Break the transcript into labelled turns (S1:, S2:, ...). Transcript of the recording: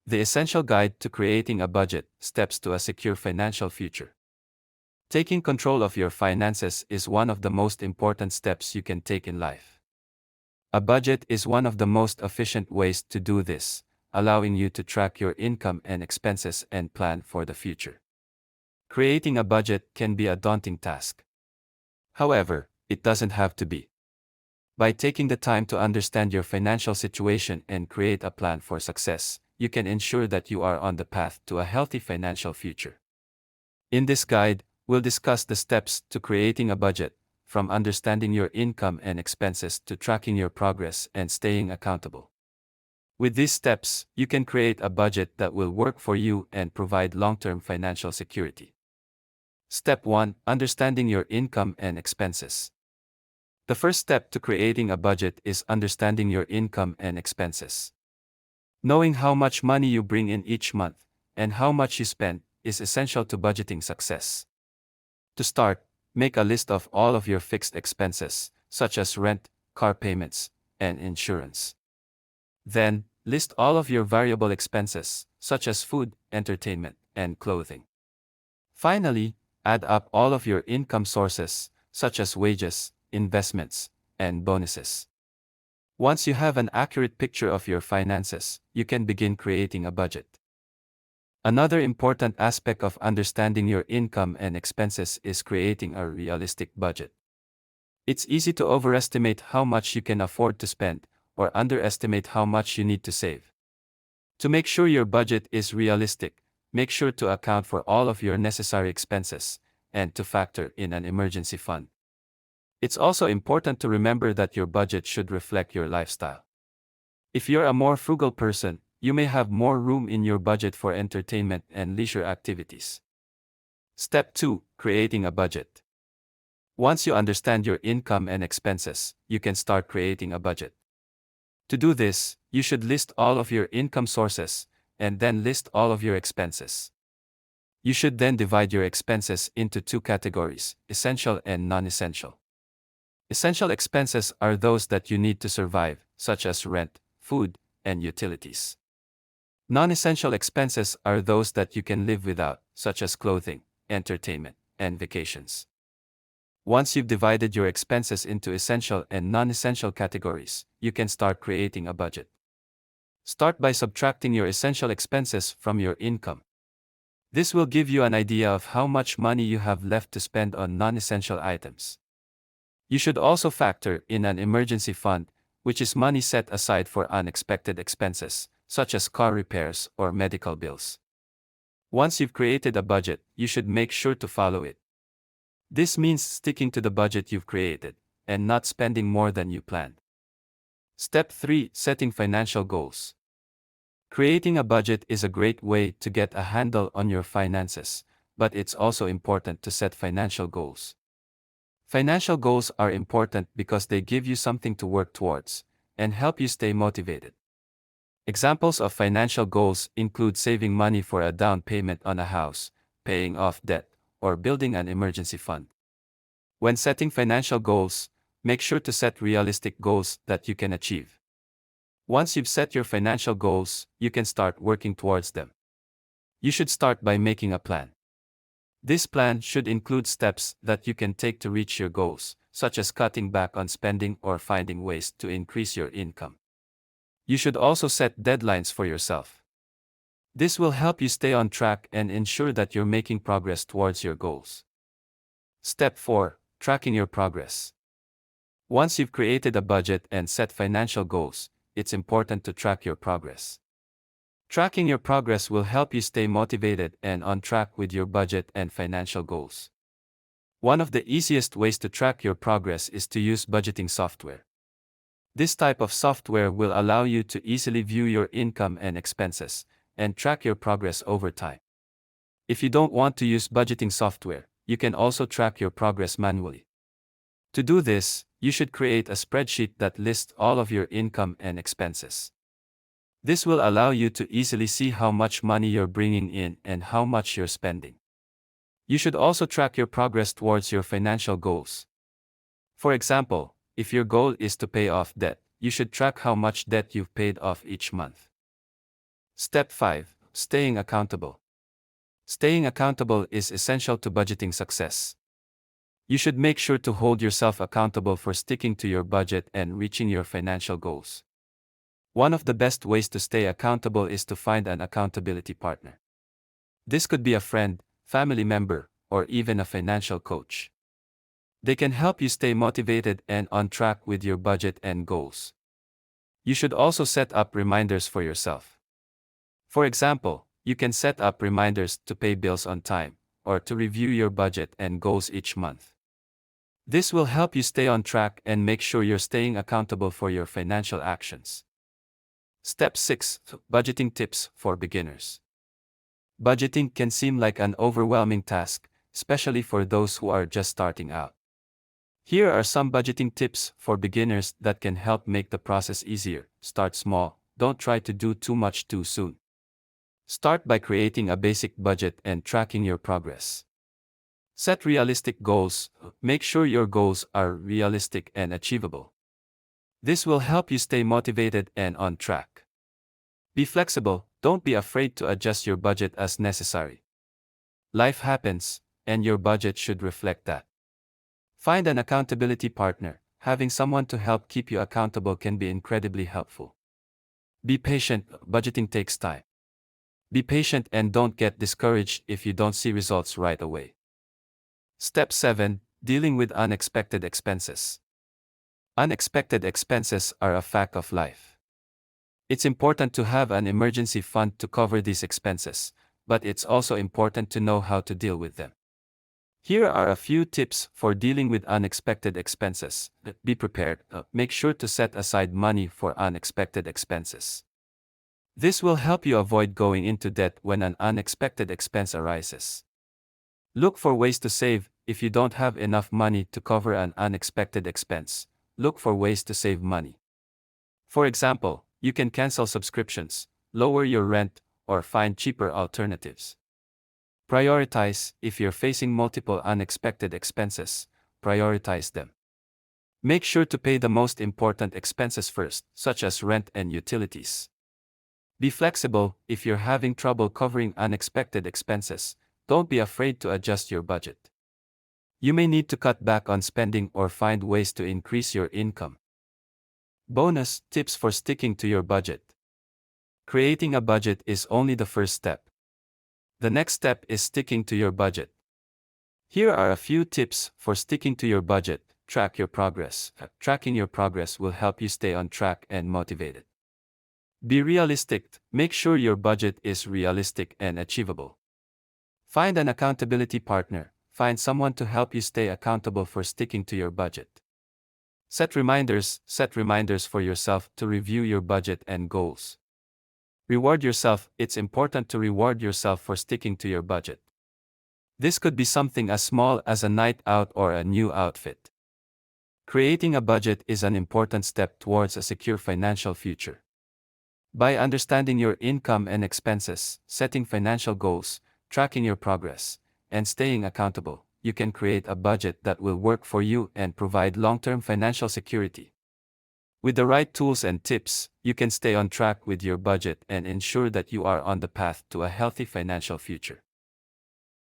S1: The Essential Guide to Creating a Budget: Steps to a Secure Financial Future. Taking control of your finances is one of the most important steps you can take in life. A budget is one of the most efficient ways to do this, allowing you to track your income and expenses and plan for the future. Creating a budget can be a daunting task. However, it doesn't have to be. By taking the time to understand your financial situation and create a plan for success, you can ensure that you are on the path to a healthy financial future. In this guide, we'll discuss the steps to creating a budget, from understanding your income and expenses to tracking your progress and staying accountable. With these steps, you can create a budget that will work for you and provide long-term financial security. Step 1: Understanding your income and expenses. The first step to creating a budget is understanding your income and expenses. Knowing how much money you bring in each month, and how much you spend, is essential to budgeting success. To start, make a list of all of your fixed expenses, such as rent, car payments, and insurance. Then, list all of your variable expenses, such as food, entertainment, and clothing. Finally, add up all of your income sources, such as wages, investments, and bonuses. Once you have an accurate picture of your finances, you can begin creating a budget. Another important aspect of understanding your income and expenses is creating a realistic budget. It's easy to overestimate how much you can afford to spend, or underestimate how much you need to save. To make sure your budget is realistic, make sure to account for all of your necessary expenses, and to factor in an emergency fund. It's also important to remember that your budget should reflect your lifestyle. If you're a more frugal person, you may have more room in your budget for entertainment and leisure activities. Step 2: Creating a budget. Once you understand your income and expenses, you can start creating a budget. To do this, you should list all of your income sources, and then list all of your expenses. You should then divide your expenses into two categories: essential and non-essential. Essential expenses are those that you need to survive, such as rent, food, and utilities. Non-essential expenses are those that you can live without, such as clothing, entertainment, and vacations. Once you've divided your expenses into essential and non-essential categories, you can start creating a budget. Start by subtracting your essential expenses from your income. This will give you an idea of how much money you have left to spend on non-essential items. You should also factor in an emergency fund, which is money set aside for unexpected expenses, such as car repairs or medical bills. Once you've created a budget, you should make sure to follow it. This means sticking to the budget you've created, and not spending more than you planned. Step 3: Setting financial goals. Creating a budget is a great way to get a handle on your finances, but it's also important to set financial goals. Financial goals are important because they give you something to work towards, and help you stay motivated. Examples of financial goals include saving money for a down payment on a house, paying off debt, or building an emergency fund. When setting financial goals, make sure to set realistic goals that you can achieve. Once you've set your financial goals, you can start working towards them. You should start by making a plan. This plan should include steps that you can take to reach your goals, such as cutting back on spending or finding ways to increase your income. You should also set deadlines for yourself. This will help you stay on track and ensure that you're making progress towards your goals. Step 4: Tracking your progress. Once you've created a budget and set financial goals, it's important to track your progress. Tracking your progress will help you stay motivated and on track with your budget and financial goals. One of the easiest ways to track your progress is to use budgeting software. This type of software will allow you to easily view your income and expenses, and track your progress over time. If you don't want to use budgeting software, you can also track your progress manually. To do this, you should create a spreadsheet that lists all of your income and expenses. This will allow you to easily see how much money you're bringing in and how much you're spending. You should also track your progress towards your financial goals. For example, if your goal is to pay off debt, you should track how much debt you've paid off each month. Step 5. Staying accountable. Staying accountable is essential to budgeting success. You should make sure to hold yourself accountable for sticking to your budget and reaching your financial goals. One of the best ways to stay accountable is to find an accountability partner. This could be a friend, family member, or even a financial coach. They can help you stay motivated and on track with your budget and goals. You should also set up reminders for yourself. For example, you can set up reminders to pay bills on time, or to review your budget and goals each month. This will help you stay on track and make sure you're staying accountable for your financial actions. Step 6. Budgeting tips for beginners. Budgeting can seem like an overwhelming task, especially for those who are just starting out. Here are some budgeting tips for beginners that can help make the process easier. Start small, don't try to do too much too soon. Start by creating a basic budget and tracking your progress. Set realistic goals. Make sure your goals are realistic and achievable. This will help you stay motivated and on track. Be flexible, don't be afraid to adjust your budget as necessary. Life happens, and your budget should reflect that. Find an accountability partner. Having someone to help keep you accountable can be incredibly helpful. Be patient, budgeting takes time. Be patient and don't get discouraged if you don't see results right away. Step 7. Dealing with unexpected expenses. Unexpected expenses are a fact of life. It's important to have an emergency fund to cover these expenses, but it's also important to know how to deal with them. Here are a few tips for dealing with unexpected expenses. Be prepared. Make sure to set aside money for unexpected expenses. This will help you avoid going into debt when an unexpected expense arises. Look for ways to save. If you don't have enough money to cover an unexpected expense, look for ways to save money. For example, you can cancel subscriptions, lower your rent, or find cheaper alternatives. Prioritize. If you're facing multiple unexpected expenses, prioritize them. Make sure to pay the most important expenses first, such as rent and utilities. Be flexible. If you're having trouble covering unexpected expenses, don't be afraid to adjust your budget. You may need to cut back on spending or find ways to increase your income. Bonus tips for sticking to your budget. Creating a budget is only the first step. The next step is sticking to your budget. Here are a few tips for sticking to your budget. Track your progress. Tracking your progress will help you stay on track and motivated. Be realistic. Make sure your budget is realistic and achievable. Find an accountability partner. Find someone to help you stay accountable for sticking to your budget. Set reminders for yourself to review your budget and goals. Reward yourself. It's important to reward yourself for sticking to your budget. This could be something as small as a night out or a new outfit. Creating a budget is an important step towards a secure financial future. By understanding your income and expenses, setting financial goals, tracking your progress, and staying accountable, you can create a budget that will work for you and provide long-term financial security. With the right tools and tips, you can stay on track with your budget and ensure that you are on the path to a healthy financial future.